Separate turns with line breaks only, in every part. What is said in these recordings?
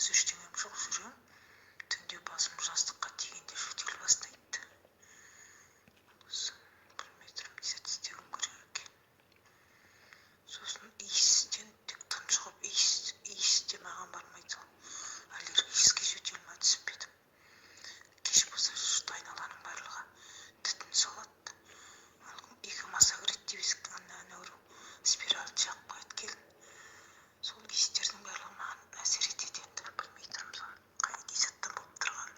өзі ештеңем жоқ, жүрем. Түнде басым жастыққа тигенде жөтел бастайды. Білмей тұрмын, не істеуім керек екен. Сосын иістен тек тұншығып, иіс те маған бармайды. Аллергический жөтел ма түсіп едім. Кеш болса жұрт айналаның барлығы түтін салады. 2 маса кіреді деп естіген әнеуру спираль жағып қояды келін. Сол иістердің барлығы маған әсер етеді енді. Білмей тұрмын, қай иісаттан болып тұрғанын.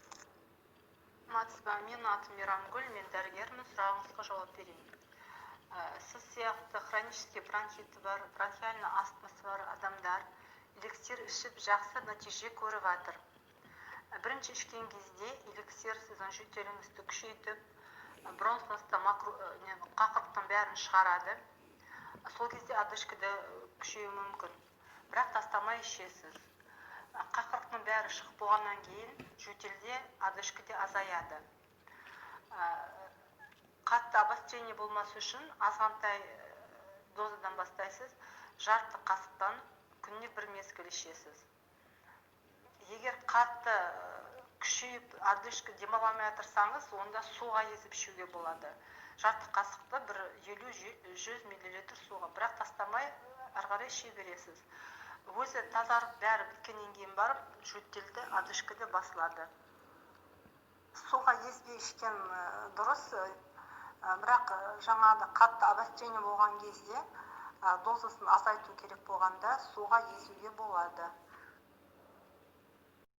Матсызба, менің атым Мейрамгүл, мен дәрігермін, сұрағыңызға жауап берейін. Сіз сияқты хронический бронхиті бар, бронхиальный астмасы бар адамдар эликсир ішіп жақсы нәтиже көріп жатыр. Бірінші ішкен кезде эликсир сіздің жөтеліңізді күшейтіп, бронхыңызда қақырықтың бәрін шығарады. Сол кезде одышкада күшеюі мүмкін. Бірақ тастамай ішесіз. Қақырықтың бәрі шығып болғаннан кейін жөтелде одышкада азаяды. Қатты обострение болмасы үшін азғантай дозадан бастайсыз, жарты қасықтан күніне 1 мезгіл ішесіз. Егер қатты күшейіп одышка демаламай жатырсаңыз, онда суға езіп ішуге болады. Жарты қасықты 50-100 мл суға, бірақ тастамай ары қарай іше бересіз. Өзі тазарып бәрі біткеннен кейін барып, жөтелді одышкада басылады. Суға езбей ішкен дұрыс, бірақ жаңағы қатты обострение болған кезде дозасын азайту керек болғанда суға езуге болады.